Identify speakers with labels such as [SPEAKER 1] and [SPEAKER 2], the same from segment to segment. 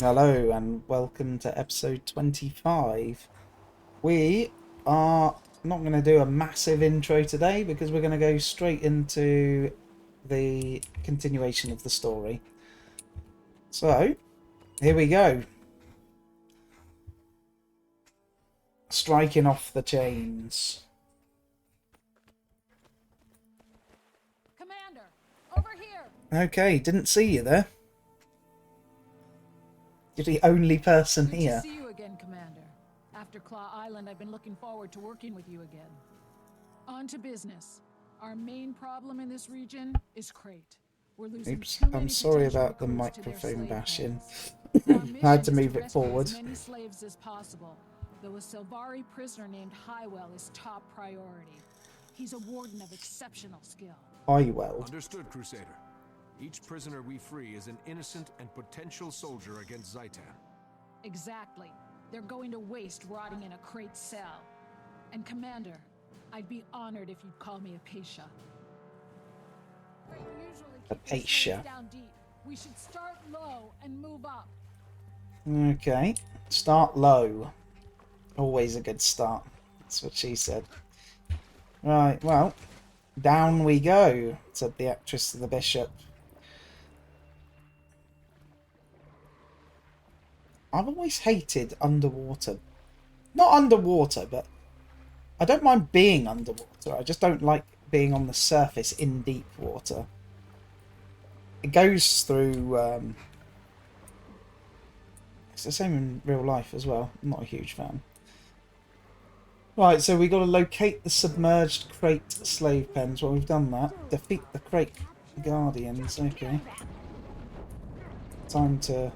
[SPEAKER 1] Hello and welcome to episode 25. We are not going to do a massive intro today because we're going to go straight into the continuation of the story. So, here we go. Striking off the chains.
[SPEAKER 2] Commander, over here.
[SPEAKER 1] Okay, didn't see you there. You're the only person
[SPEAKER 2] Good
[SPEAKER 1] here.
[SPEAKER 2] to see you again, Commander. After Claw Island, I've been looking forward to working with you again. On to business. Our main problem in this region is Crate. We're losing
[SPEAKER 1] Oops,
[SPEAKER 2] too many
[SPEAKER 1] I'm sorry
[SPEAKER 2] potential
[SPEAKER 1] about the
[SPEAKER 2] recruits to their
[SPEAKER 1] microphone
[SPEAKER 2] slave
[SPEAKER 1] bashing.
[SPEAKER 2] pens. Our
[SPEAKER 1] I
[SPEAKER 2] mission
[SPEAKER 1] had to
[SPEAKER 2] is
[SPEAKER 1] move it
[SPEAKER 2] rescue
[SPEAKER 1] forward.
[SPEAKER 2] as many slaves as possible, though a Silvari prisoner named Highwell is top priority. He's a warden of exceptional skill.
[SPEAKER 1] Highwell.
[SPEAKER 3] Understood, Crusader. Each prisoner we free is an innocent and potential soldier against Zaitan.
[SPEAKER 2] Exactly. They're going to waste rotting in a Crate cell. And Commander, I'd be honored if you'd call me a Pasha.
[SPEAKER 1] A Pasha.
[SPEAKER 2] Down deep. We should start low and move up.
[SPEAKER 1] Okay, start low. Always a good start. That's what she said. Right, well, down we go, said the actress to the bishop. I've always hated underwater. Not underwater, but I don't mind being underwater. I just don't like being on the surface in deep water. It goes through... it's the same in real life as well. I'm not a huge fan. Right, so we got to locate the submerged Crate slave pens. Well, we've done that. Defeat the Crate guardians. Okay. Time to...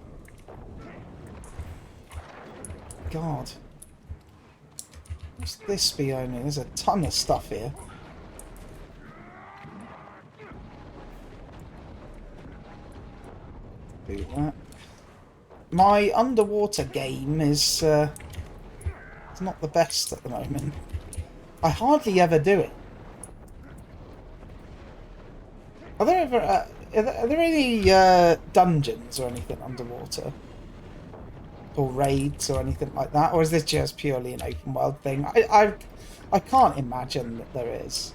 [SPEAKER 1] God. What's this be only? There's a ton of stuff here. Do that. My underwater game is it's not the best at the moment. I hardly ever do it. Are there ever are there any dungeons or anything underwater? Or raids or anything like that? Or is this just purely an open world thing? I can't imagine that there is.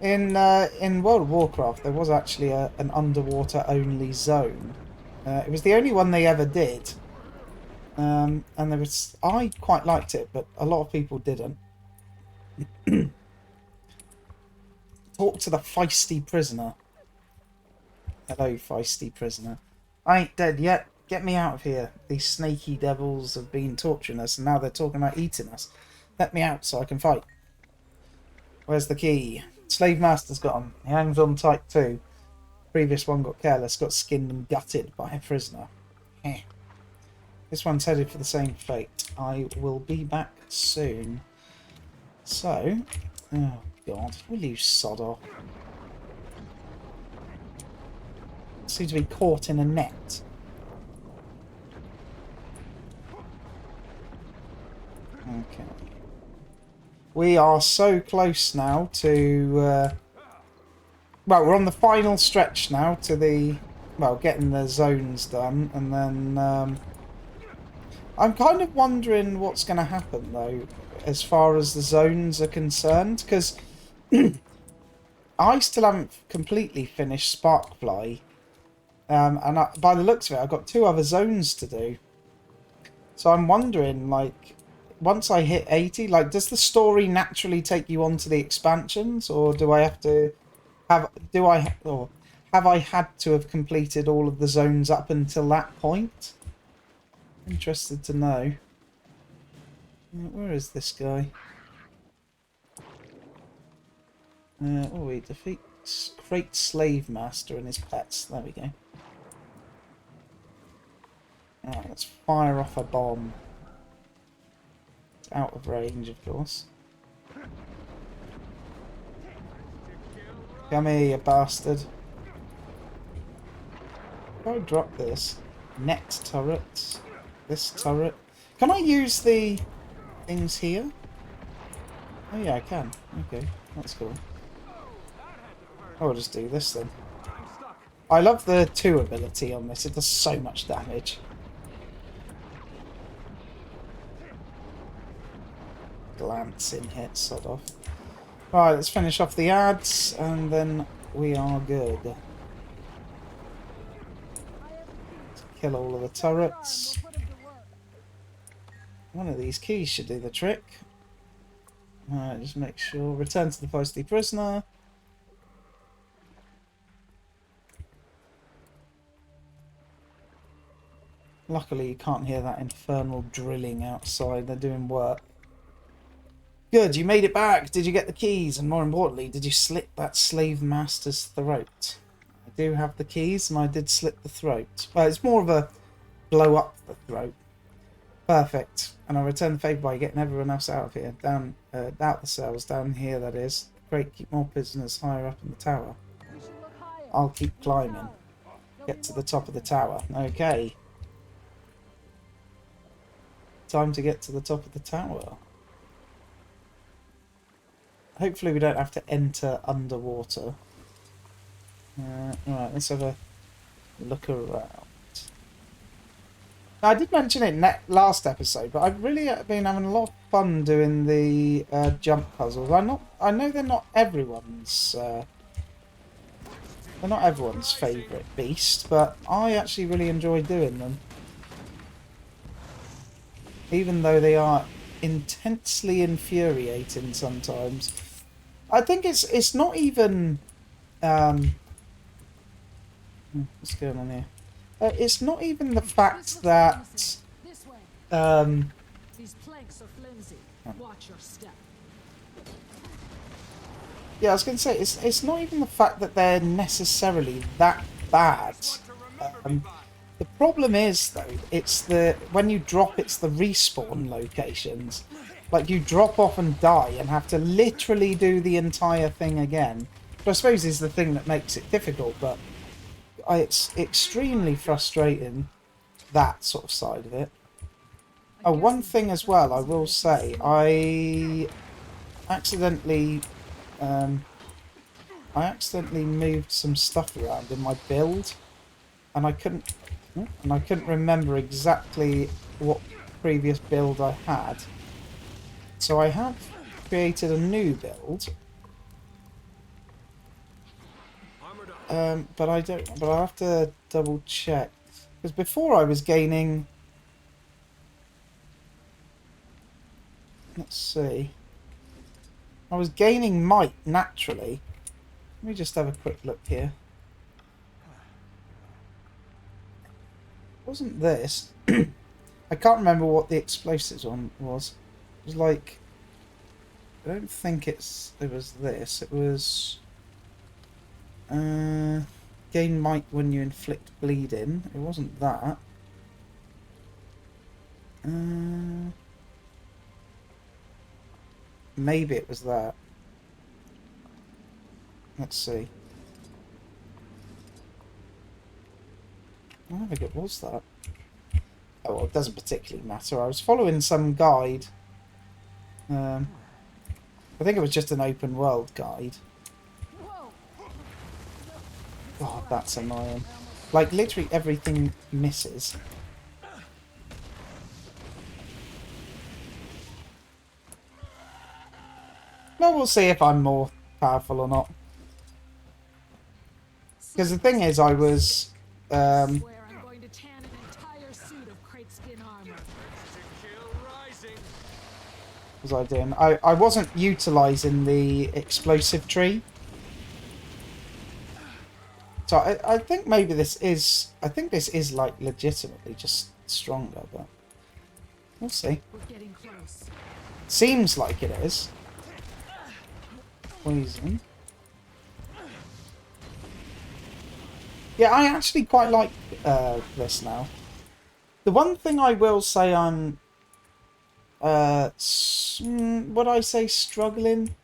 [SPEAKER 1] In World of Warcraft, there was actually an underwater only zone. It was the only one they ever did, and there was I quite liked it, but a lot of people didn't. Talk to the feisty prisoner. Hello, feisty prisoner. I ain't dead yet. Get me out of here. These snaky devils have been torturing us, and now they're talking about eating us. Let me out so I can fight. Where's the key? Slave master's got him. He hangs on tight too. Previous one got careless, got skinned and gutted by a prisoner. Heh. This one's headed for the same fate. I will be back soon. So, oh God, will you sod off? Seem to be caught in a net. Okay. We are so close now to... well, we're on the final stretch now to the... well, getting the zones done. And then... I'm kind of wondering what's going to happen, though, as far as the zones are concerned. Because I still haven't completely finished Sparkfly. And by the looks of it, I've got 2 other zones to do. So I'm wondering, like... once I hit 80, like, does the story naturally take you on to the expansions, or do I have to have have I had to have completed all of the zones up until that point? Interested to know. Where is this guy? Oh, he defeats Crate Slave Master and his pets. There we go. Alright, let's fire off a bomb. Out of range, of course. Come here, you bastard. If I drop this, net turret, this turret. Can I use the things here? Oh yeah, I can. Okay, that's cool. I'll just do this then. I love the 2 ability on this. It does so much damage. Glancing hit, sort of. Right, let's finish off the ads, and then we are good. Kill all of the turrets. One of these keys should do the trick. Alright, just make sure. Return to the feisty prisoner. Luckily, you can't hear that infernal drilling outside. They're doing work. Good, you made it back. Did you get the keys? And more importantly, did you slit that slave master's throat? I do have the keys, and I did slit the throat. Well, it's more of a blow up the throat. Perfect. And I return the favour by getting everyone else out of here. Down, out the cells. Down here, that is. Great, keep more prisoners higher up in the tower. I'll keep climbing. Get to the top of the tower. Okay. Time to get to the top of the tower. Hopefully we don't have to enter underwater. Right, let's have a look around. Now, I did mention it last episode, but I've really been having a lot of fun doing the jump puzzles. I know they're not everyone's favourite beast, but I actually really enjoy doing them. Even though they are intensely infuriating sometimes. I think it's not even what's going on here? It's not even the fact that
[SPEAKER 2] These planks are flimsy. Watch your step.
[SPEAKER 1] yeah, I was going to say it's not even the fact that they're necessarily that bad. The problem is, though, it's when you drop, it's the respawn locations. Like, you drop off and die and have to literally do the entire thing again. Which I suppose is the thing that makes it difficult, but it's extremely frustrating, that sort of side of it. Oh, one thing as well, I will say, I accidentally moved some stuff around in my build, and I couldn't remember exactly what previous build I had. So I have created a new build. But I have to double check. Because before I was gaining... Let's see. I was gaining might naturally. Let me just have a quick look here. Wasn't this? I can't remember what the explosives one was. It was like... I don't think it was this. It was... gain might when you inflict bleeding. It wasn't that. Maybe it was that. Let's see. I don't think it was that. Oh, well, it doesn't particularly matter. I was following some guide. I think it was just an open world guide. God, that's annoying. Like, literally everything misses. No, we'll see if I'm more powerful or not. Because the thing is, I was...
[SPEAKER 2] I'm going to tan an entire suit of crate skin armor.
[SPEAKER 1] What was I doing? I wasn't utilising the explosive tree. So I think maybe this is... I think this is, like, legitimately just stronger, but... We'll see.
[SPEAKER 2] We're getting close.
[SPEAKER 1] Seems like it is. Poison. Yeah, I actually quite like this now. The one thing I will say I'm... would I say struggling?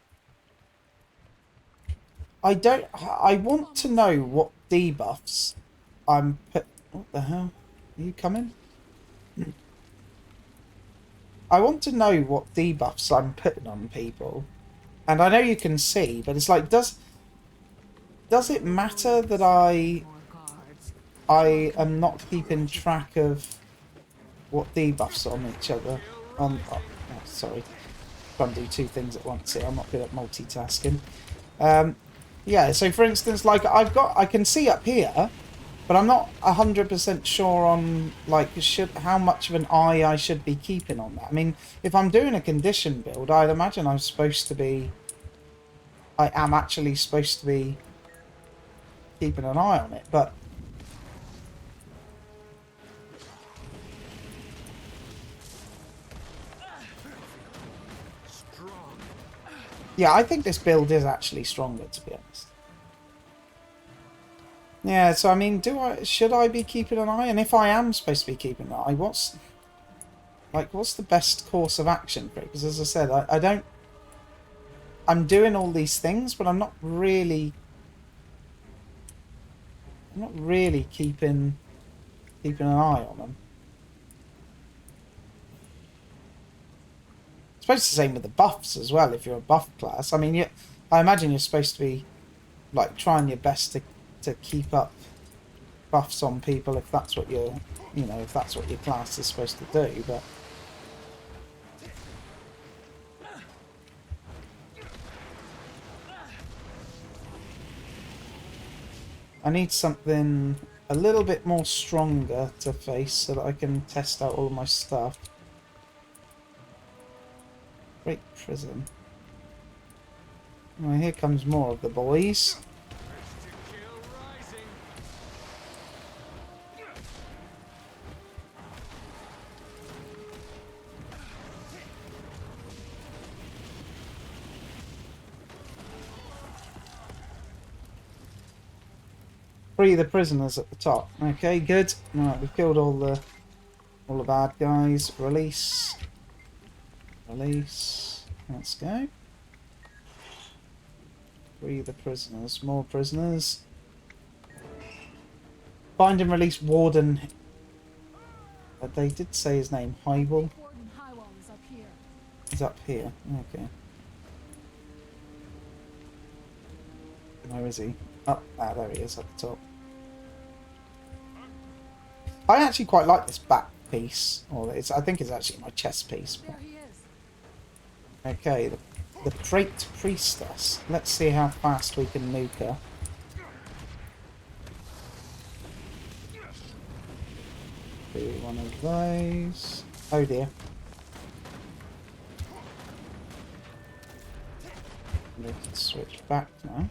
[SPEAKER 1] I want to know what debuffs I'm put... What the hell? Are you coming? I want to know what debuffs I'm putting on people. And I know you can see, but it's like, does it matter that I I am not keeping track of what debuffs are on each other. Sorry. Trying to do two things at once here. I'm not good at multitasking. Yeah, so for instance, like I can see up here, but I'm not 100% sure on like how much of an eye I should be keeping on that. I mean, if I'm doing a condition build, I'd imagine I am actually supposed to be keeping an eye on it, but yeah, I think this build is actually stronger, to be honest. Yeah, so I mean, should I be keeping an eye? And if I am supposed to be keeping an eye, what's the best course of action for it? Because as I said, I don't. I'm doing all these things, but I'm not really keeping an eye on them. I suppose it's the same with the buffs as well. If you're a buff class, I mean, I imagine you're supposed to be like trying your best to keep up buffs on people if that's what if that's what your class is supposed to do. But I need something a little bit more stronger to face so that I can test out all of my stuff. Great prison. Well, here comes more of the boys. Free the prisoners at the top. Okay, good. Right, we've killed all the bad guys. Release. Release. Let's go. Free the prisoners. More prisoners. Find and release Warden. They did say his name. Hywel.
[SPEAKER 2] Warden Hywel is up here.
[SPEAKER 1] He's up here. Okay. Where is he? Oh, there he is at the top. I actually quite like this back piece. I think it's actually my chest piece.
[SPEAKER 2] There he is.
[SPEAKER 1] Okay, the Crate Priestess. Let's see how fast we can nuke her. Do one of those. Oh dear. We can switch back now.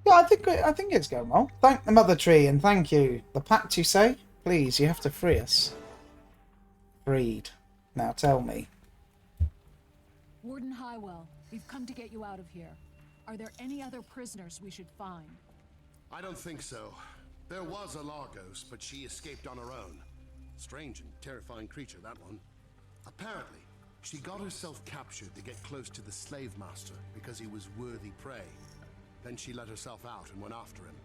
[SPEAKER 1] Yeah, I think it's going well. Thank the Mother Tree and thank you. The pact, you say? Please, you have to free us. Freed. Now tell me.
[SPEAKER 2] Warden Hywel, we've come to get you out of here. Are there any other prisoners we should find?
[SPEAKER 4] I don't think so. There was a Largos, but she escaped on her own. Strange and terrifying creature, that one. Apparently, she got herself captured to get close to the slave master because he was worthy prey. Then she let herself out and went after him.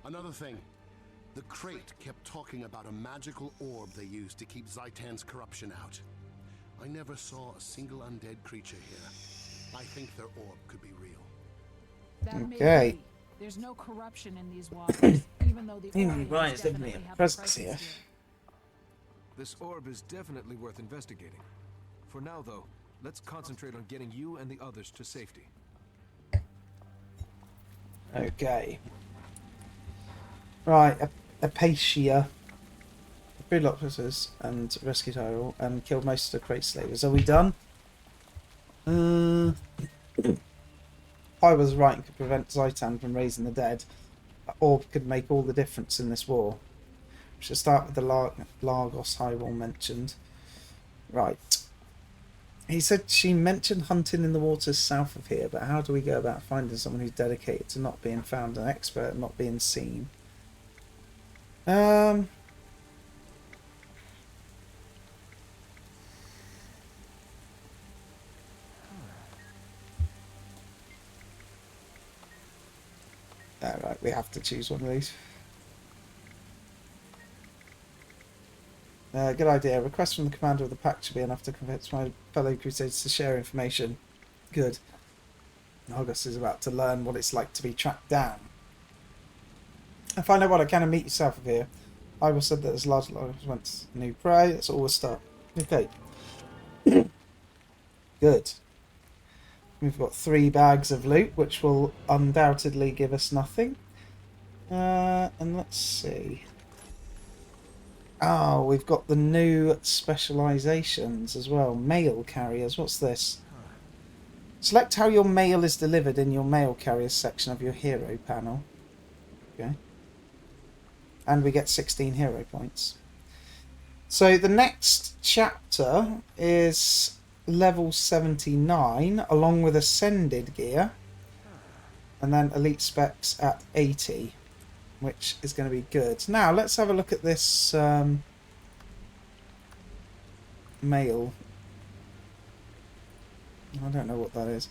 [SPEAKER 4] Another thing, the Crate kept talking about a magical orb they used to keep Zaitan's corruption out. I never saw a single undead creature here. I think their orb could be real.
[SPEAKER 2] That may
[SPEAKER 1] Okay.
[SPEAKER 2] be. There's no corruption in these waters, even though the Orient
[SPEAKER 1] Brian's
[SPEAKER 2] definitely
[SPEAKER 1] definitely a
[SPEAKER 2] have
[SPEAKER 1] presence
[SPEAKER 2] presence
[SPEAKER 1] here.
[SPEAKER 3] This orb is definitely worth investigating. For now, though, let's concentrate on getting you and the others to safety.
[SPEAKER 1] Okay. Right, Apatia. Freed officers and rescued Hyrule and killed most of the Crate slavers. Are we done? I was right and could prevent Zaitan from raising the dead. That orb could make all the difference in this war. We should start with the Largos Hyrule mentioned. Right. He said she mentioned hunting in the waters south of here, but how do we go about finding someone who's dedicated to not being found, an expert at not being seen? Alright, we have to choose one of these. Good idea. A request from the commander of the pack should be enough to convince my fellow Crusaders to share information. Good. August is about to learn what it's like to be tracked down. And find out what I can and meet yourself of here. I will said that there's large once new prey. That's all we'll start. Okay. Good. We've got 3 bags of loot, which will undoubtedly give us nothing. And let's see. Oh, we've got the new specializations as well. Mail carriers. What's this? Select how your mail is delivered in your mail carriers section of your hero panel. Okay. And we get 16 hero points. So the next chapter is level 79 along with ascended gear. And then elite specs at 80. Which is going to be good. Now, let's have a look at this mail. I don't know what that is.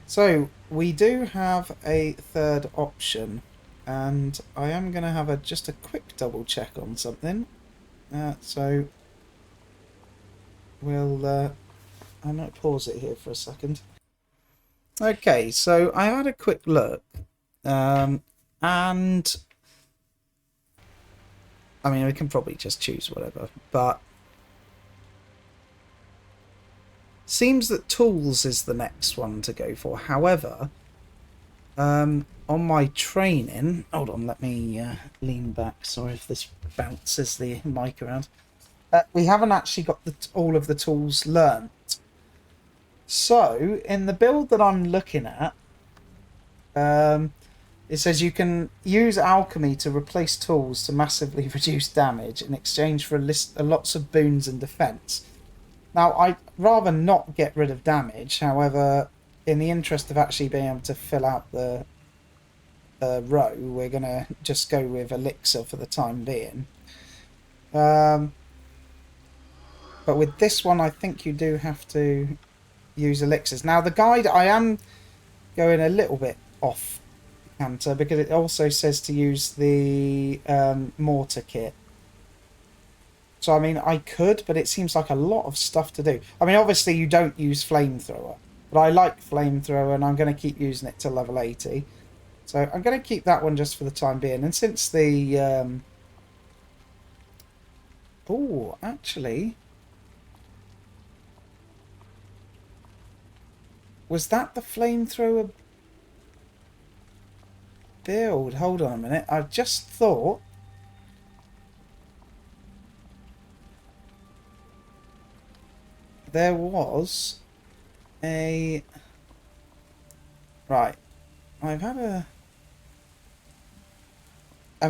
[SPEAKER 1] So, we do have a third option. And I am going to have just a quick double check on something. So, we'll... I might pause it here for a second. Okay, so I had a quick look. And... I mean, we can probably just choose whatever, but seems that tools is the next one to go for. However, on my training, hold on, let me lean back. Sorry if this bounces the mic around. We haven't actually got all of the tools learnt. So, in the build that I'm looking at, it says you can use alchemy to replace tools to massively reduce damage in exchange for lots of boons and defense. Now, I'd rather not get rid of damage. However, in the interest of actually being able to fill out the row, we're going to just go with elixir for the time being. But with this one, I think you do have to use elixirs. Now, the guide, I am going a little bit off because it also says to use the mortar kit. So I mean, I could, but it seems like a lot of stuff to do. I mean, obviously you don't use flamethrower, but I like flamethrower and I'm going to keep using it till level 80. So I'm going to keep that one just for the time being. And since the oh, actually, was that the flamethrower build? Hold on a minute. I just thought there was a... Right. I'm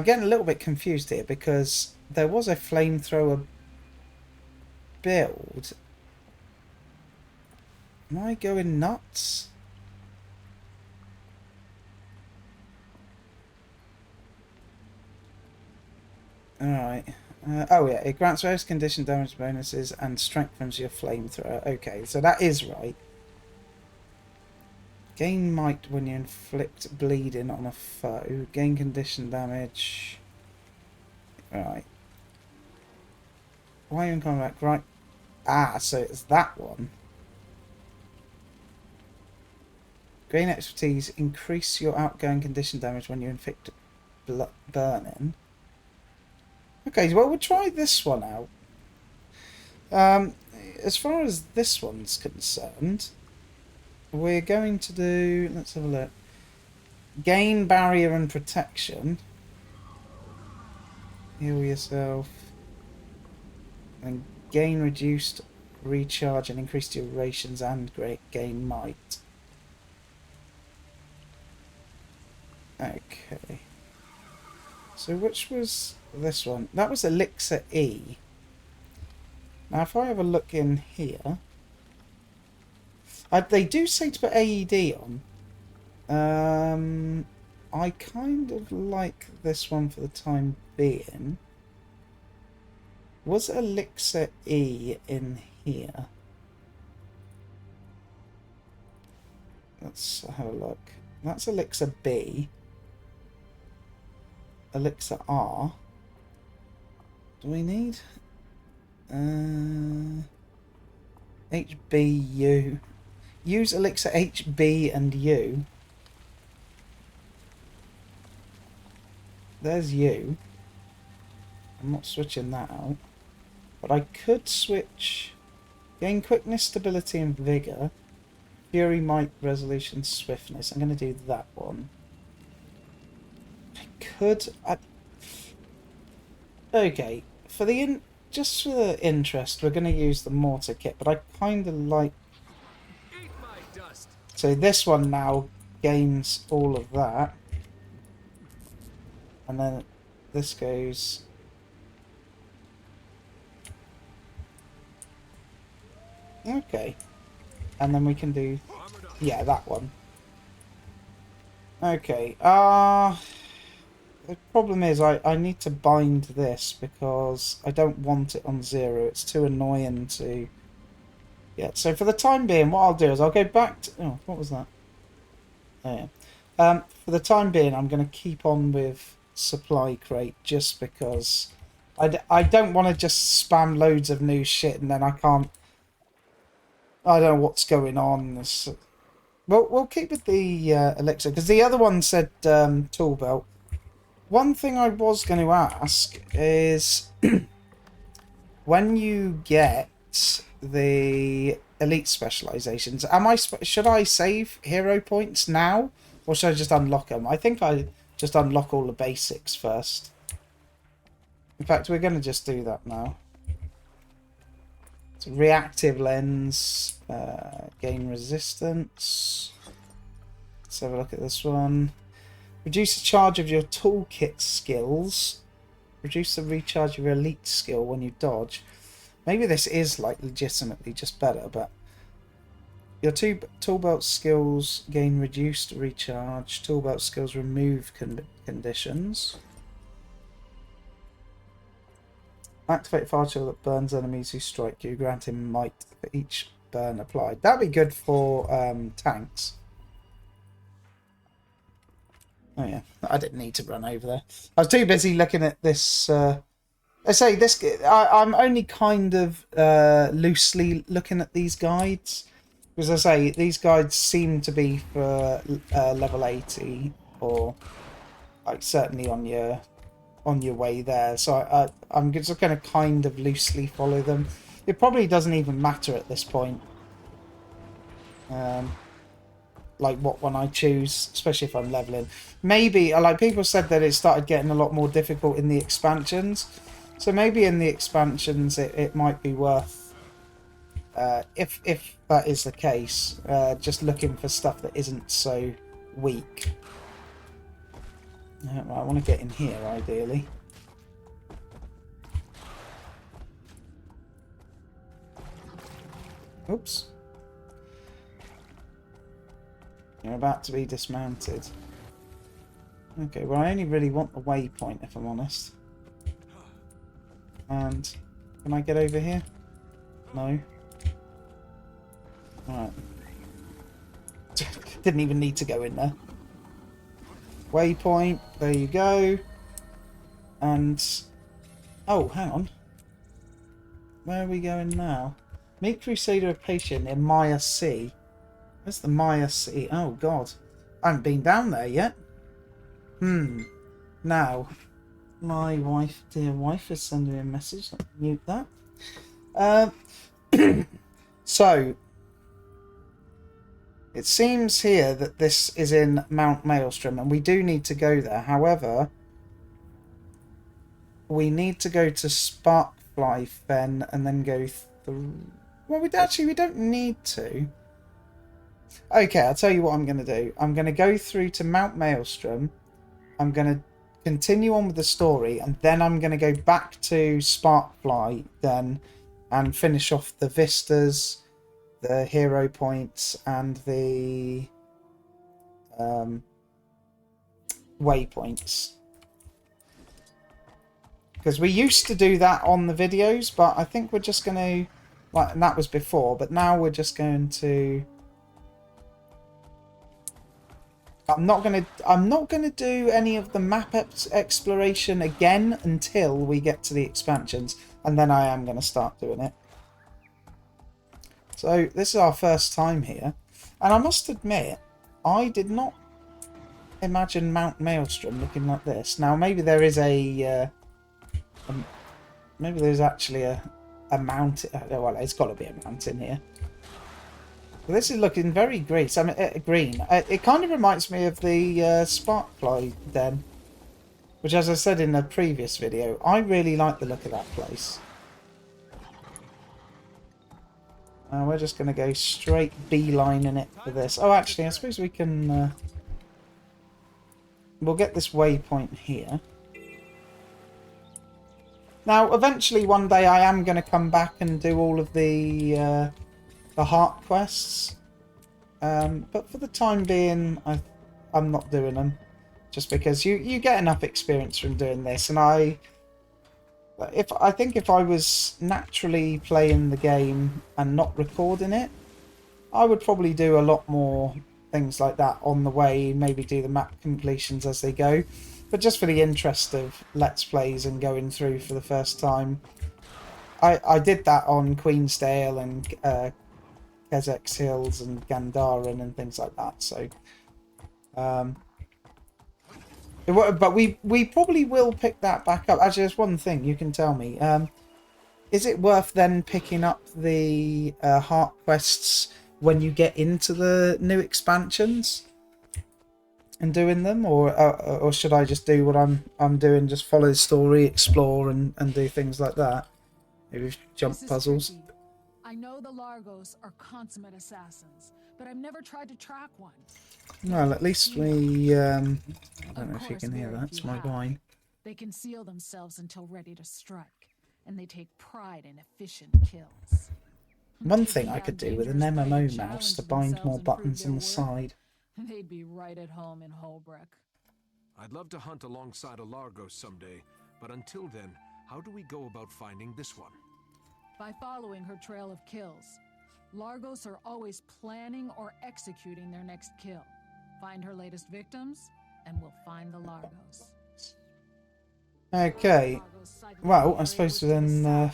[SPEAKER 1] getting a little bit confused here because there was a flamethrower build. Am I going nuts? Alright. Oh yeah, it grants various condition damage bonuses and strengthens your flamethrower. Okay, so that is right. Gain might when you inflict bleeding on a foe. Gain condition damage. Right. Why in combat? Right. Ah, so it's that one. Gain expertise. Increase your outgoing condition damage when you inflict burning. Okay, well, we'll try this one out. As far as this one's concerned, we're going to do... Let's have a look. Gain barrier and protection. Heal yourself. And gain reduced recharge and increased durations and gain might. Okay. So which was this one? That was Elixir E. Now if I have a look in here... they do say to put AED on. I kind of like this one for the time being. Was Elixir E in here? Let's have a look. That's Elixir B. Elixir R. Do we need? HBU. Use elixir HB and U. There's U. I'm not switching that out. But I could switch... Gain quickness, stability and vigour. Fury, might, resolution, swiftness. I'm going to do that one. I could... Okay. For the just for the interest, we're going to use the mortar kit. But I kind of like... So this one now gains all of that. And then this goes... Okay. And then we can do... Yeah, that one. Okay. The problem is I need to bind this because I don't want it on 0. It's too annoying to... Yeah, so for the time being, what I'll do is I'll go back to... Oh, what was that? Oh, yeah. For the time being, I'm going to keep on with supply crate just because I don't want to just spam loads of new shit and then I can't... I don't know what's going on. Well, we'll keep with the elixir because the other one said tool belt. One thing I was going to ask is when you get the elite specializations, should I save hero points now or should I just unlock them? I think I just unlock all the basics first. In fact, we're going to just do that now. So reactive lens, gain resistance. Let's have a look at this one. Reduce the charge of your toolkit skills. Reduce the recharge of your elite skill when you dodge. Maybe this is like legitimately just better, but your tool belt skills gain reduced recharge. Tool belt skills remove conditions. Activate fire chill that burns enemies who strike you, granting might for each burn applied. That'd be good for tanks. Oh yeah, I didn't need to run over there. I was too busy looking at this. I say this. I'm only kind of loosely looking at these guides because I say these guides seem to be for level 80 or like certainly on your way there. So I'm just going to kind of loosely follow them. It probably doesn't even matter at this point. Like what one I choose, especially if I'm leveling. Maybe, like people said that it started getting a lot more difficult in the expansions. So maybe in the expansions it might be worth, if that is the case, just looking for stuff that isn't so weak. Right, I want to get in here ideally. Oops. You're about to be dismounted. Okay, well I only really want the waypoint if I'm honest. And can I get over here? No. Alright. Didn't even need to go in there. Waypoint, there you go. And oh, hang on. Where are we going now? Meet Crusader of Patient in Maya Sea. Where's the Maya Sea? Oh god. I haven't been down there yet. Now, my wife, dear wife, is sending me a message. Let me mute that. So, it seems here that this is in Mount Maelstrom, and we do need to go there. However, we need to go to Sparkfly Fen and then go through... Well, we don't need to. Okay, I'll tell you what I'm going to do. I'm going to go through to Mount Maelstrom. I'm going to continue on with the story, and then I'm going to go back to Sparkfly then and finish off the vistas, the hero points, and the waypoints. Because we used to do that on the videos, but I think we're just going to... Like, and that was before, but now we're just going to... I'm not gonna do any of the map exploration again until we get to the expansions. and then I am going to start doing it. So this is our first time here, and I must admit, I did not imagine Mount Maelstrom looking like this. Now maybe there is maybe there's actually a mountain. Well, it's got to be a mountain here. But this is looking very green. I mean, green. It kind of reminds me of the Sparkfly Den, which, as I said in a previous video, I really like the look of that place. We're just going to go straight beelining it for this. Oh, actually, I suppose we can... we'll get this waypoint here. Now, eventually, one day, I am going to come back and do all of the heart quests. But for the time being, I'm not doing them. Just because you get enough experience from doing this. And I think if I was naturally playing the game and not recording it, I would probably do a lot more things like that on the way, maybe do the map completions as they go. But just for the interest of Let's Plays and going through for the first time, I did that on Queensdale and Kessex Hills and Gandharan and things like that. So, but we probably will pick that back up. Actually, there's one thing you can tell me. Is it worth then picking up the heart quests when you get into the new expansions and doing them, or should I just do what I'm doing, just follow the story, explore, and do things like that? Maybe jump puzzles.
[SPEAKER 2] Tricky. I know the Largos are consummate assassins, but I've never tried to track one.
[SPEAKER 1] Well, at least we... I don't know if you can hear that. It's my wine.
[SPEAKER 2] They conceal themselves until ready to strike, and they take pride in efficient kills.
[SPEAKER 1] One thing I could do with an MMO mouse to bind more buttons on the side.
[SPEAKER 2] They'd be right at home in Holbrook.
[SPEAKER 3] I'd love to hunt alongside a Largos someday, but until then, how do we go about finding this one?
[SPEAKER 2] By following her trail of kills. Largos are always planning or executing their next kill. Find her latest victims, and we'll find the Largos.
[SPEAKER 1] Okay. Well, I suppose then...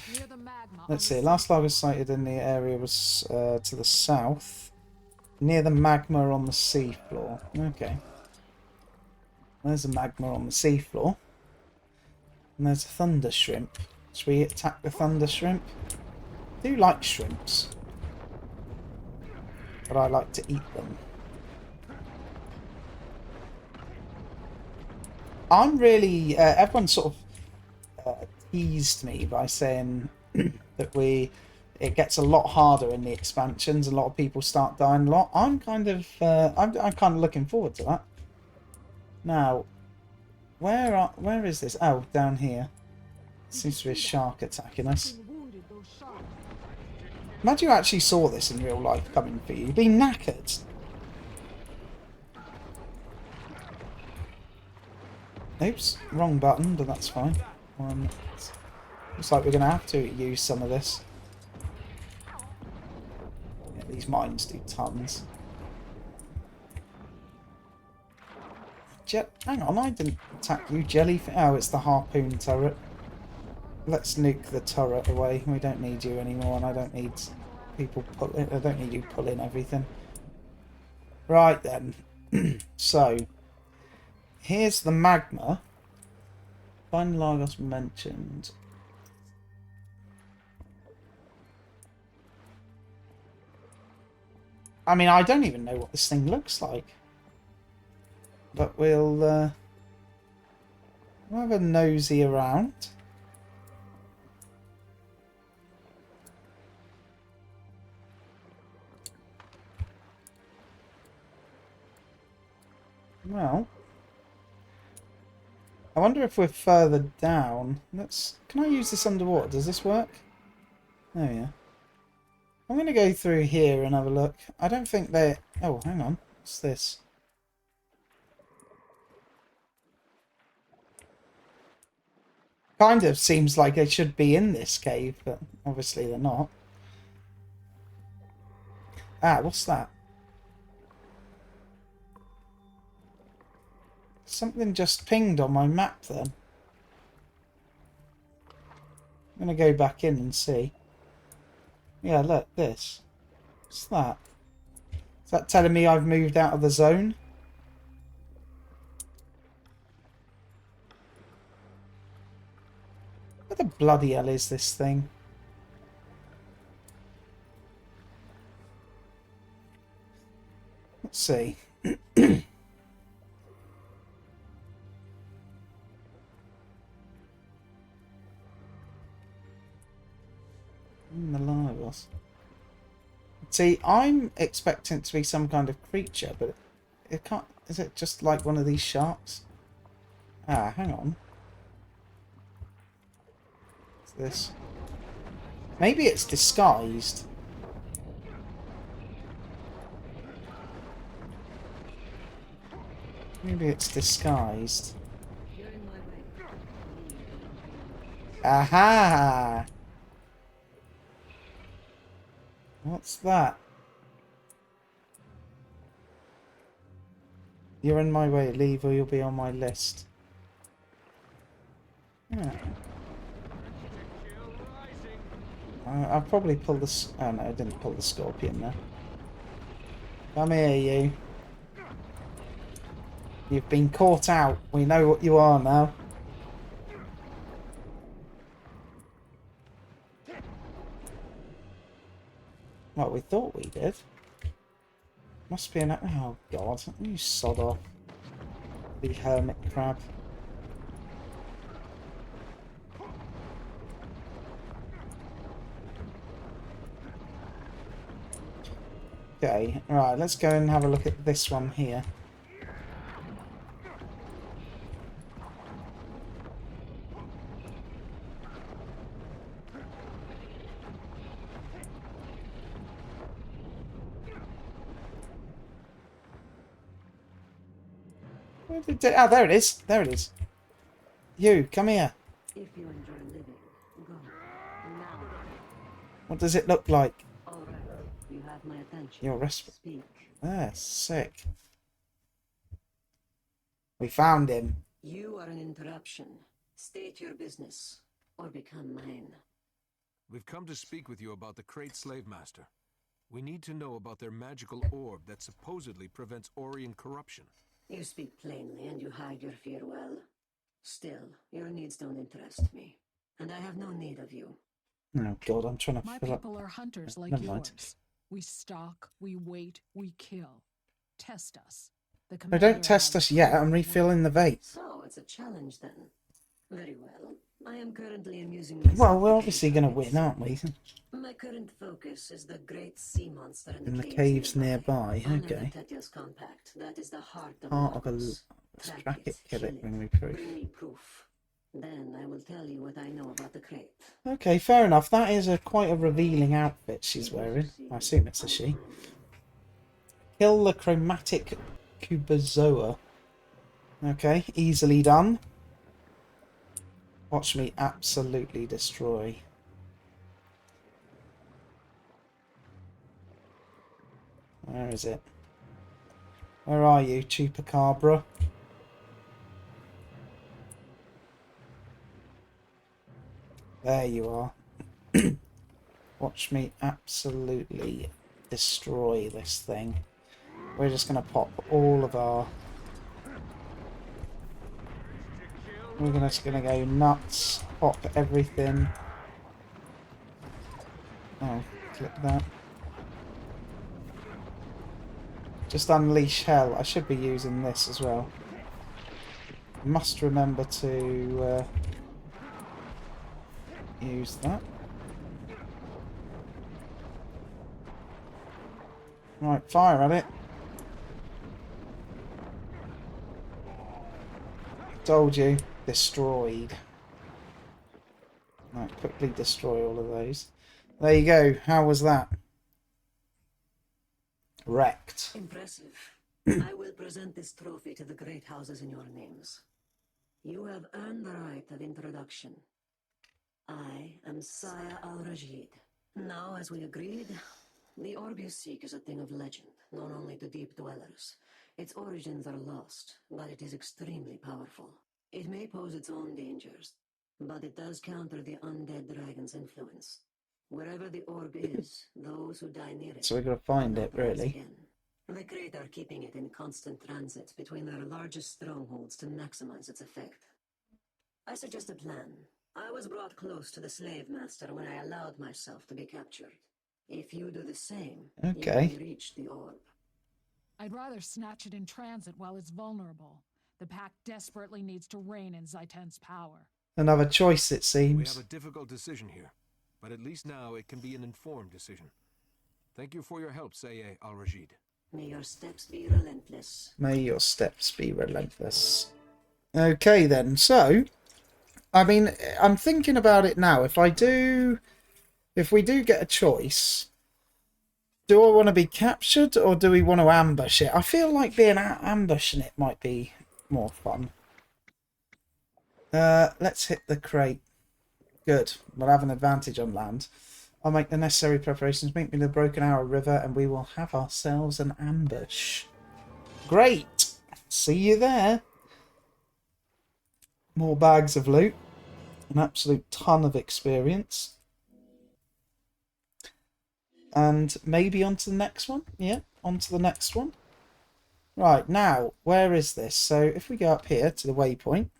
[SPEAKER 1] let's see. Last Largos sighted in the area was to the south. Near the magma on the seafloor. Okay. There's a magma on the seafloor. And there's a thunder shrimp. Should we attack the thunder shrimp? I do like shrimps. But I like to eat them. I'm really... everyone sort of teased me by saying that it gets a lot harder in the expansions. A lot of people start dying a lot. I'm kind of looking forward to that. Now, where is this? Oh, down here. Seems to be a shark attacking us. Imagine you actually saw this in real life coming for you. You'd be knackered. Oops, wrong button, but that's fine. Looks like we're going to have to use some of this. Yeah, these mines do tons. Hang on, I didn't attack you, jellyfish. Oh, it's the harpoon turret. Let's nuke the turret away. We don't need you anymore, and I don't need people pulling. I don't need you pulling everything. Right then. So, here's the magma. Find Largos mentioned. I mean, I don't even know what this thing looks like. But we'll have a nosy around. Well, I wonder if we're further down. Can I use this underwater? Does this work? Oh yeah. I'm going to go through here and have a look. I don't think they... Oh, hang on. What's this? Kind of seems like they should be in this cave, but obviously they're not. Ah, what's that? Something just pinged on my map then. I'm going to go back in and see. Yeah, look, this. What's that? Is that telling me I've moved out of the zone? What the bloody hell is this thing? Let's see. The Lagos. See, I'm expecting it to be some kind of creature, but it can't. Is it just like one of these sharks? Ah, hang on. What's this? Maybe it's disguised. Maybe it's disguised. Aha! What's that? You're in my way. Leave or you'll be on my list. Yeah. I'll probably pull the... Oh no, I didn't pull the scorpion there. Come here, you. You've been caught out. We know what you are now. Well, we thought we did. Must be an... Oh, God. You sod off. The hermit crab. Okay, right, let's go and have a look at this one here. Where did it... Oh, there it is. There it is. You, come here.
[SPEAKER 5] If you enjoy living, go. Now.
[SPEAKER 1] What does it look like?
[SPEAKER 5] All right. You have my attention.
[SPEAKER 1] Your respite.
[SPEAKER 5] Speak.
[SPEAKER 1] Ah, sick. We found him.
[SPEAKER 5] You are an interruption. State your business, or become mine.
[SPEAKER 3] We've come to speak with you about the Crate Slave Master. We need to know about their magical orb that supposedly prevents Orion corruption.
[SPEAKER 5] You speak plainly and you hide your fear well. Still, your needs don't interest me. And I have no need of you.
[SPEAKER 1] Oh, God, I'm trying to
[SPEAKER 2] My
[SPEAKER 1] fill up...
[SPEAKER 2] people are hunters like
[SPEAKER 1] Never mind.
[SPEAKER 2] yours. We stalk, we wait, we kill. Test us. The
[SPEAKER 1] No,
[SPEAKER 2] commander
[SPEAKER 1] don't test
[SPEAKER 2] has
[SPEAKER 1] us yet. I'm
[SPEAKER 2] full
[SPEAKER 1] refilling the vape.
[SPEAKER 5] So, it's a challenge then. Very well. I am currently amusing myself.
[SPEAKER 1] Well, we're obviously going to win, aren't we?
[SPEAKER 5] My current focus is the great sea monster
[SPEAKER 1] In the caves nearby.
[SPEAKER 5] Honor
[SPEAKER 1] Okay.
[SPEAKER 5] the Tetios compact. That is the heart of
[SPEAKER 1] Part of a...
[SPEAKER 5] Lagos.
[SPEAKER 1] Let's
[SPEAKER 5] Track
[SPEAKER 1] track it, kill it,
[SPEAKER 5] kill
[SPEAKER 1] bring me proof.
[SPEAKER 5] Bring me proof. Then I will tell you what I know about the crate.
[SPEAKER 1] Okay, fair enough. That is quite a revealing outfit she's wearing. I assume it's a she. Kill the chromatic cubozoa. Okay, easily done. Watch me absolutely destroy. Where is it? Where are you, Chupacabra? There you are. Watch me absolutely destroy this thing. We're just going to pop all of our... We're just going to go nuts, pop everything. Oh, click that. Just unleash hell. I should be using this as well. Must remember to use that. Right, fire at it. Told you. Destroyed. Right, quickly destroy all of those. There you go. How was that? Wrecked.
[SPEAKER 5] Impressive. I will present this trophy to the great houses in your names. You have earned the right of introduction. I am Saya al-Rajid. Now, as we agreed, the orb you seek is a thing of legend, known only to deep dwellers. Its origins are lost, but it is extremely powerful. It may pose its own dangers. but it does counter the undead dragon's influence. Wherever the orb is, those who die near it
[SPEAKER 1] So we're going to find
[SPEAKER 5] will
[SPEAKER 1] it,
[SPEAKER 5] not rise
[SPEAKER 1] really.
[SPEAKER 5] again. The Crate are keeping it in constant transit between their largest strongholds to maximize its effect. I suggest a plan. I was brought close to the slave master when I allowed myself to be captured. If you do the same,
[SPEAKER 1] Okay.
[SPEAKER 5] you may reach the orb.
[SPEAKER 2] I'd rather snatch it in transit while it's vulnerable. The pack desperately needs to rein in Zaiten's power.
[SPEAKER 1] Another choice, it
[SPEAKER 3] We
[SPEAKER 1] seems.
[SPEAKER 3] have a difficult decision here, but at least now it can be an informed decision. Thank you for your help, Sayeh Al-Rajid.
[SPEAKER 5] May your steps be relentless.
[SPEAKER 1] May your steps be relentless. Okay, then. So, I mean, I'm thinking about it now. If we do get a choice, do I want to be captured or do we want to ambush it? I feel like being ambushing it might be more fun. Let's hit the crate. Good. We'll have an advantage on land. I'll make the necessary preparations. Meet me in the Broken Arrow River and we will have ourselves an ambush. Great. See you there. More bags of loot. An absolute ton of experience. And maybe on to the next one. Yeah, on to the next one. Right, now, where is this? So if we go up here to the waypoint.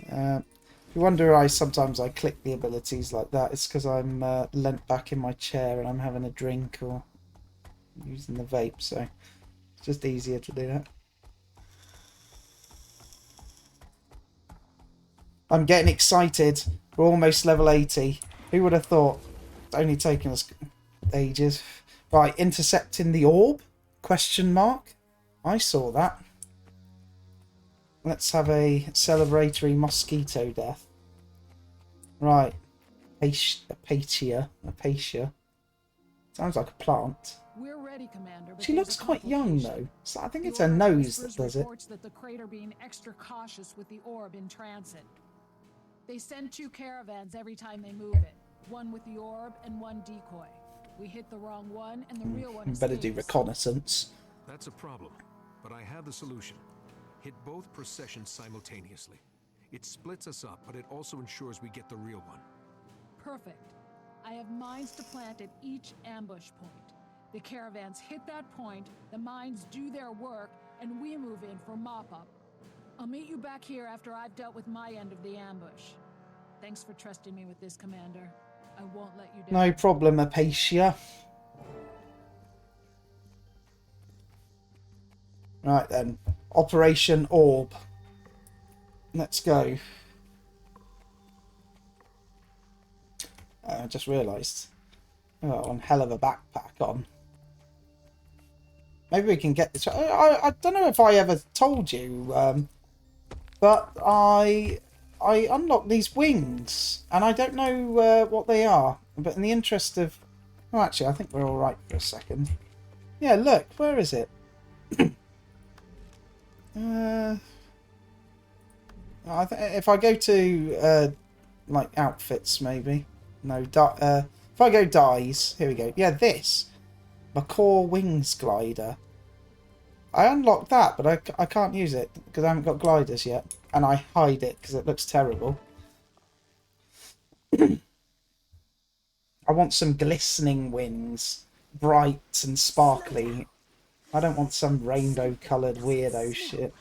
[SPEAKER 1] If you wonder why sometimes I click the abilities like that, it's because I'm leant back in my chair and I'm having a drink or using the vape, so it's just easier to do that. I'm getting excited. We're almost level 80. Who would have thought? It's only taken us ages. Right, intercepting the orb? Question mark. I saw that. Let's have a celebratory mosquito death. Right. Apatia. Sounds like a plant.
[SPEAKER 2] We're ready, Commander. But
[SPEAKER 1] She
[SPEAKER 2] there's
[SPEAKER 1] looks
[SPEAKER 2] a
[SPEAKER 1] quite young,
[SPEAKER 2] complication.
[SPEAKER 1] though. So I think
[SPEAKER 2] The
[SPEAKER 1] it's her
[SPEAKER 2] Order of
[SPEAKER 1] nose that
[SPEAKER 2] Whispers
[SPEAKER 1] does it.
[SPEAKER 2] reports that the Crate are being extra cautious with the orb in transit. They send 2 caravans every time they move it. One with the orb and one decoy. We hit the wrong one and the real one
[SPEAKER 1] Better do
[SPEAKER 2] escapes.
[SPEAKER 1] reconnaissance.
[SPEAKER 3] That's a problem, but I have the solution. Hit both processions simultaneously. It splits us up, but it also ensures we get the real one.
[SPEAKER 2] Perfect. I have mines to plant at each ambush point. The caravans hit that point, the mines do their work, and we move in for mop-up. I'll meet you back here after I've dealt with my end of the ambush. Thanks for trusting me with this, Commander. I won't let you down.
[SPEAKER 1] No problem, Apatia. Right then. Operation Orb. Let's go. I just realised. Oh, one hell of a backpack on. Maybe we can get this. I don't know if I ever told you, but I unlocked these wings, and I don't know what they are. But in the interest of... Oh, actually, I think we're all right for a second. Yeah, look. Where is it? If I go to like outfits, maybe no. If I go dyes, here we go. Yeah, this Macaw Wings Glider. I unlocked that, but I can't use it because I haven't got gliders yet, and I hide it because it looks terrible. I want some glistening wings, bright and sparkly. I don't want some rainbow-coloured weirdo shit.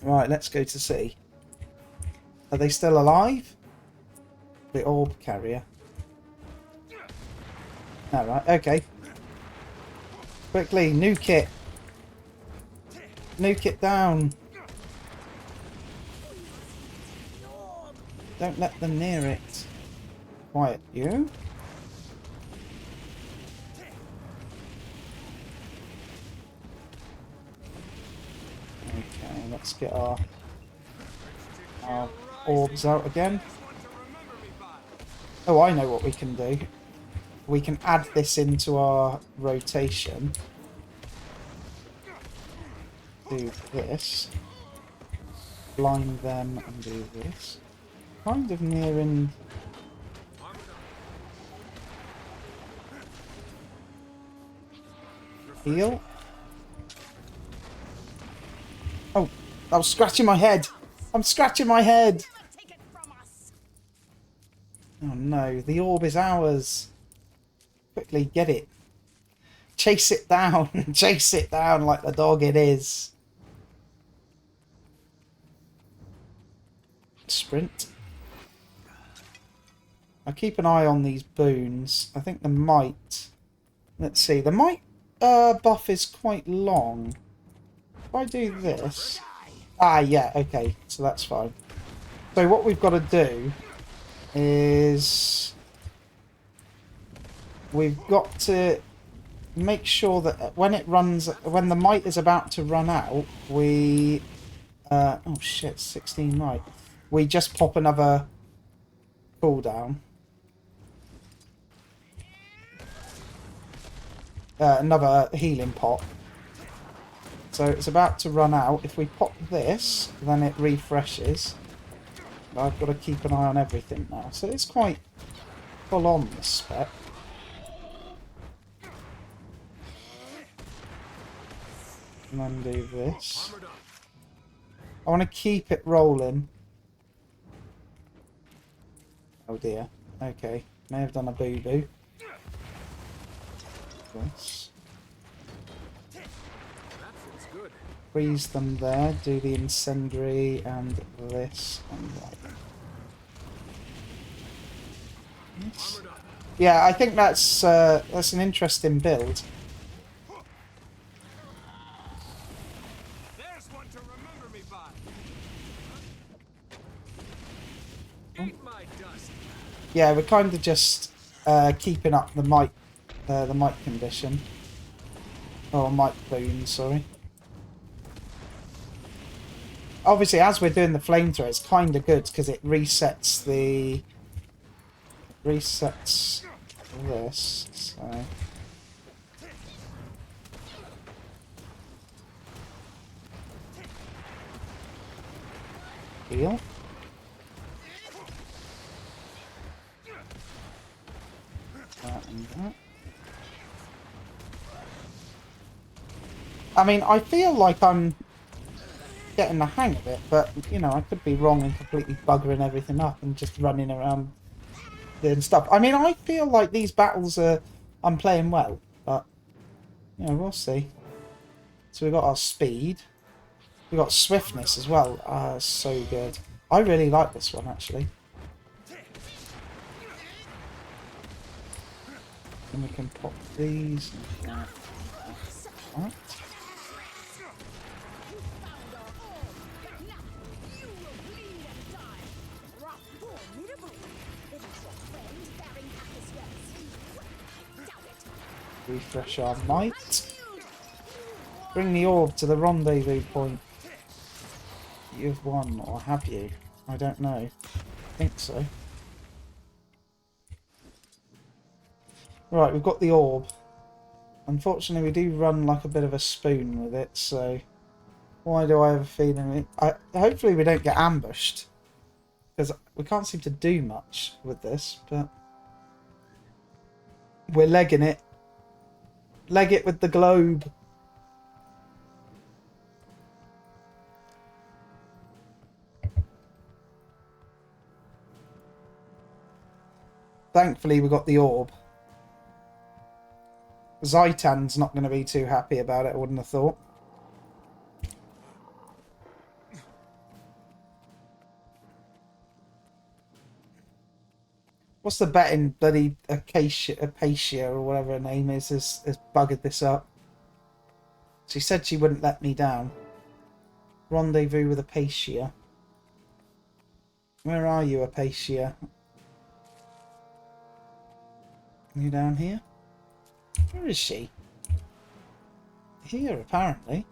[SPEAKER 1] Right, let's go to sea. Are they still alive? The orb carrier. Alright, okay. Quickly, nuke it. Nuke it down. Don't let them near it. Quiet, you. Okay, let's get our orbs out again. Oh, I know what we can do. We can add this into our rotation. Do this. Blind them and do this. Kind of nearing... Heal. Oh, I was scratching my head. I'm scratching my head. Oh no, the orb is ours. Quickly, get it. Chase it down. Chase it down like the dog it is. Sprint. I'll keep an eye on these boons. I think the might... Let's see. The might buff is quite long. If I do this... Ah, yeah, okay. So that's fine. So what we've got to do is... We've got to make sure that when it runs... When the might is about to run out, we... oh shit, 16 might. We just pop another cooldown. Another healing pot. So it's about to run out. If we pop this, then it refreshes. But I've got to keep an eye on everything now. So it's quite full on, this spec. And then do this. I want to keep it rolling. Oh dear. Okay. May have done a boo-boo. This. Freeze them there. Do the incendiary and this and that. Yes. Yeah, I think that's an interesting build.
[SPEAKER 3] There's one to remember me by. Eat my dust.
[SPEAKER 1] Yeah, we're kind of just keeping up the might condition. Or might boon, sorry. Obviously, as we're doing the flamethrower, it's kind of good because it resets the... Resets this, so... Heal. That and that. I mean, I feel like I'm getting the hang of it, but, you know, I could be wrong and completely buggering everything up and just running around doing stuff. I mean, I feel like these battles are... I'm playing well, but, you know, we'll see. So we've got our speed. We've got swiftness as well. Ah, so good. I really like this one, actually. And we can pop these. Right. Refresh our might. Bring the orb to the rendezvous point. You've won, or have you? I don't know. I think so. Right, we've got the orb. Unfortunately, we do run like a bit of a spoon with it, so... Why do I have a feeling... hopefully we don't get ambushed. Because we can't seem to do much with this, but... We're legging it. Leg it with the globe. Thankfully, we got the orb. Zaitan's not going to be too happy about it, I wouldn't have thought. What's the betting bloody Acacia or whatever her name is has buggered this up. She said she wouldn't let me down. Rendezvous with Acacia. Where are you, Acacia? You down here? Where is she? Here, apparently.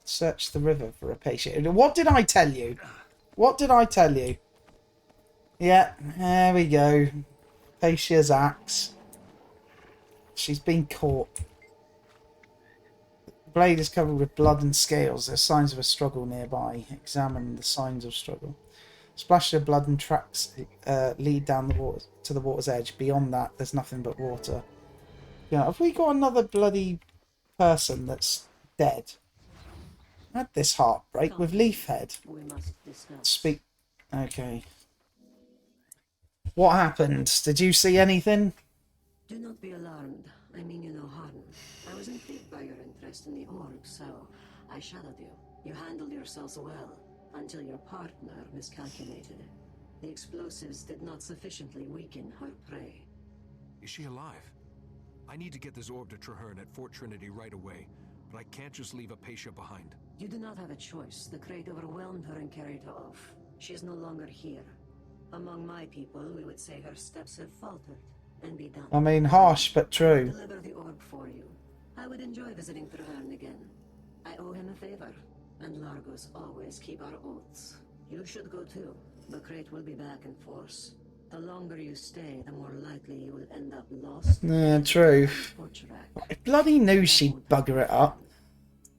[SPEAKER 1] Search the river for Acacia. What did I tell you? What did I tell you? Yeah, there we go. Acacia's axe. She's been caught. The blade is covered with blood and scales. There's signs of a struggle nearby. Examine the signs of struggle. Splash of blood and tracks lead down the water to the water's edge. Beyond that, there's nothing but water. Yeah, have we got another bloody person that's dead? I had this heartbreak with Leafhead.
[SPEAKER 5] We must discuss.
[SPEAKER 1] Speak. Okay. What happened? Did you see anything?
[SPEAKER 5] Do not be alarmed. I mean you no harm. I was intrigued by your interest in the orb, so I shadowed you. You handled yourselves well, until your partner miscalculated. The explosives did not sufficiently weaken her prey.
[SPEAKER 3] Is she alive? I need to get this orb to Traherne at Fort Trinity right away, but I can't just leave Apatia behind.
[SPEAKER 5] You do not have a choice. The crate overwhelmed her and carried her off. She is no longer here. Among my people, we would say her steps have faltered and be done.
[SPEAKER 1] I mean, harsh but true.
[SPEAKER 5] Deliver the orb for you. I would enjoy visiting Traherne again. I owe him a favor, and Largos always keep our oaths. You should go too. The crate will be back in force. The longer you stay, the more likely you will end up lost.
[SPEAKER 1] Yeah, true. I bloody knew she'd bugger it up.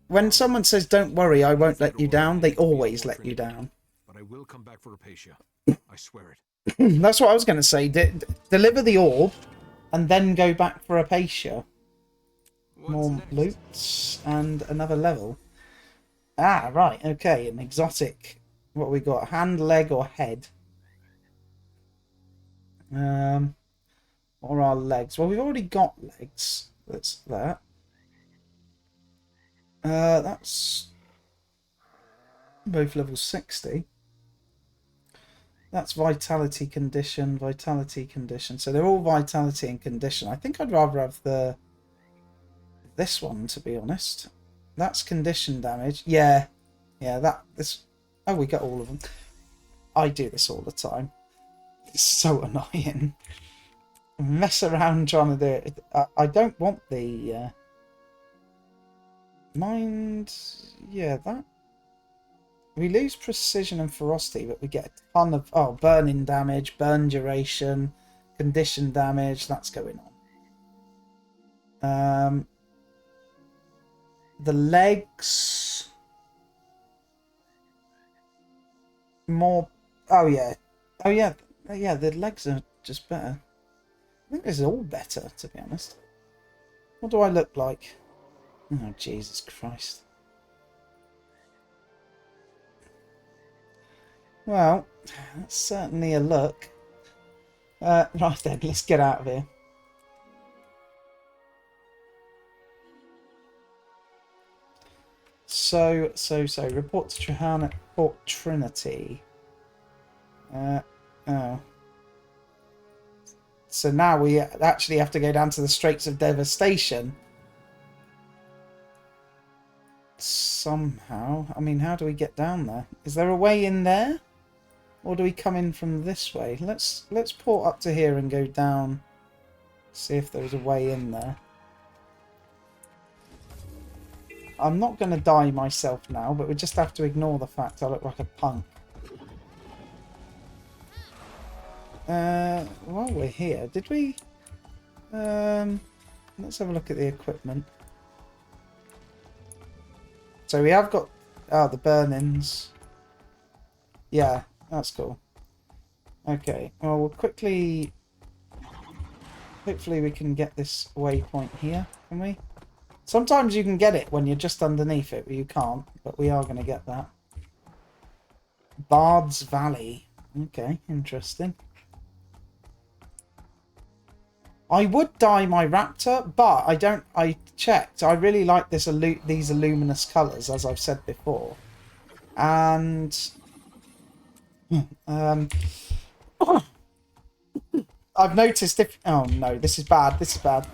[SPEAKER 1] When someone says, don't worry, I won't let you down, they always let you down.
[SPEAKER 3] But I will come back for Apatia. I swear it.
[SPEAKER 1] That's what I was going to say. Deliver the orb, and then go back for Apatia. More loot, and another level. Ah, right, okay, an exotic. What we got? Hand, leg, or head? Or our legs? Well, we've already got legs. That's that. That's both level 60. That's vitality condition, vitality condition. So they're all vitality and condition. I think I'd rather have this one, to be honest. That's condition damage. Yeah, this. Oh, we got all of them. I do this all the time. It's so annoying. Mess around trying to do it. I don't want the mind. Yeah, that. We lose precision and ferocity, but we get a ton of burning damage, burn duration, condition damage. That's going on. The legs. More. Oh yeah. The legs are just better. I think this is all better, to be honest. What do I look like? Oh, Jesus Christ. Well, that's certainly a look. Right then, let's get out of here. So, report to Traherne at Fort Trinity. Oh. So now we actually have to go down to the Straits of Devastation. Somehow. I mean, how do we get down there? Is there a way in there? Or do we come in from this way? Let's port up to here and go down. See if there's a way in there. I'm not going to die myself now, but we just have to ignore the fact I look like a punk. While we're here, did we... let's have a look at the equipment. So we have got... the burn-ins. Yeah, that's cool. Okay, well, we'll quickly... Hopefully we can get this waypoint here, can we? Sometimes you can get it when you're just underneath it, but you can't. But we are going to get that. Bard's Valley. Okay, interesting. I would dye my raptor, but I don't. I checked. I really like these luminous colours, as I've said before. And I've noticed if... Oh no, this is bad. This is bad.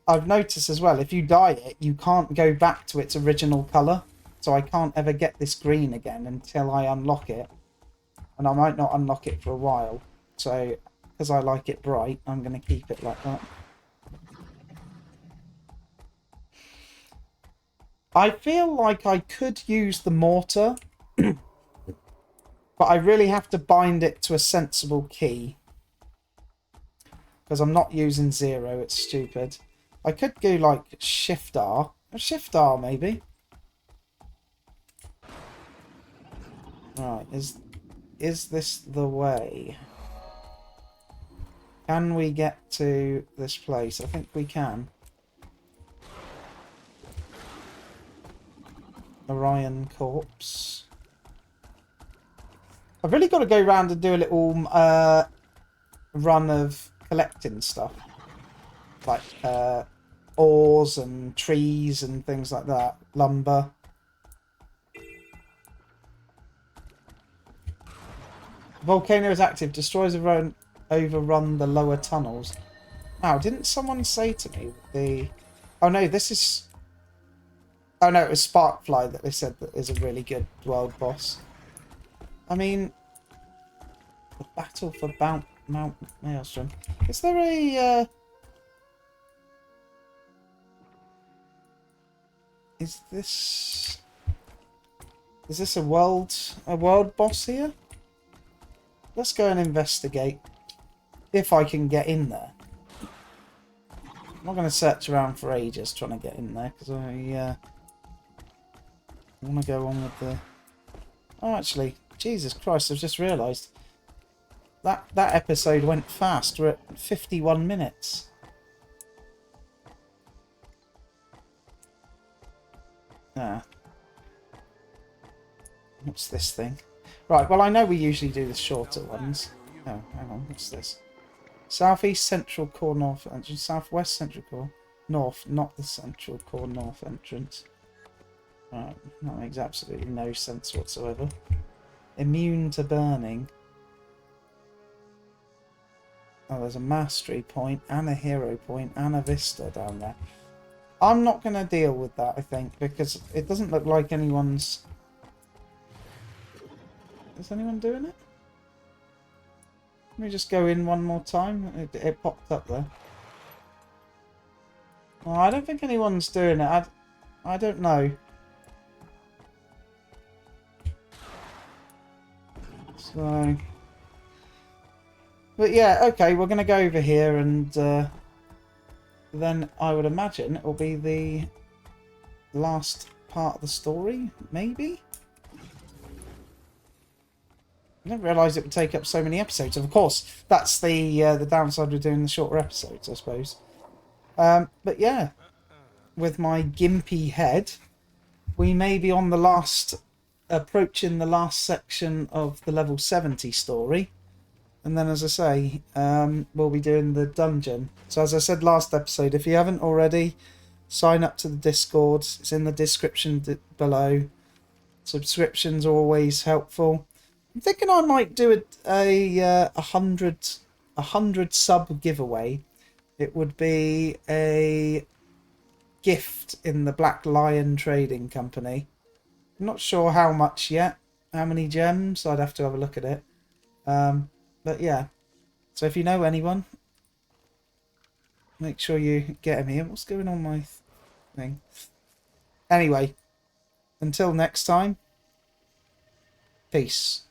[SPEAKER 1] I've noticed as well, if you dye it, you can't go back to its original colour. So I can't ever get this green again until I unlock it. And I might not unlock it for a while. So, because I like it bright, I'm going to keep it like that. I feel like I could use the mortar. But I really have to bind it to a sensible key. Because I'm not using 0, it's stupid. I could go like Shift R. Shift R maybe. Right, is this the way? Can we get to this place? I think we can. Orion Corpse. I've really got to go round and do a little run of collecting stuff. Like ores and trees and things like that. Lumber. Volcano is active. Destroys overrun the lower tunnels. Wow, didn't someone say to me the... Oh no, this is... Oh no, it was Sparkfly that they said that is a really good world boss. I mean... The battle for Mount Maelstrom. Is there a... Is this a world boss here? Let's go and investigate if I can get in there. I'm not going to search around for ages trying to get in there because I want to go on with the... Oh, actually, Jesus Christ! I've just realised that episode went fast. We're at 51 minutes. Ah. What's this thing? Right, well, I know we usually do the shorter ones. Oh, hang on, what's this? Southeast Central Core North entrance. Southwest Central Core North, not the Central Core North entrance. Right, that makes absolutely no sense whatsoever. Immune to burning. Oh, there's a mastery point and a hero point and a vista down there. I'm not going to deal with that, I think, because it doesn't look like anyone's... Is anyone doing it? Let me just go in one more time. It popped up there. Oh, I don't think anyone's doing it. I don't know. So... But yeah, okay, we're going to go over here and then I would imagine it will be the last part of the story, maybe? I didn't realise it would take up so many episodes. Of course, that's the downside of doing the shorter episodes, I suppose. But yeah, with my gimpy head, we may be on the last, approaching the last section of the level 70 story. And then, as I say, we'll be doing the dungeon. So as I said last episode, if you haven't already, sign up to the Discord. It's in the description below. Subscriptions are always helpful. I'm thinking I might do a 100 sub giveaway. It would be a gift in the Black Lion Trading Company. I'm not sure how much yet. How many gems? I'd have to have a look at it. But yeah. So if you know anyone, make sure you get him here. What's going on my thing? Anyway, until next time, peace.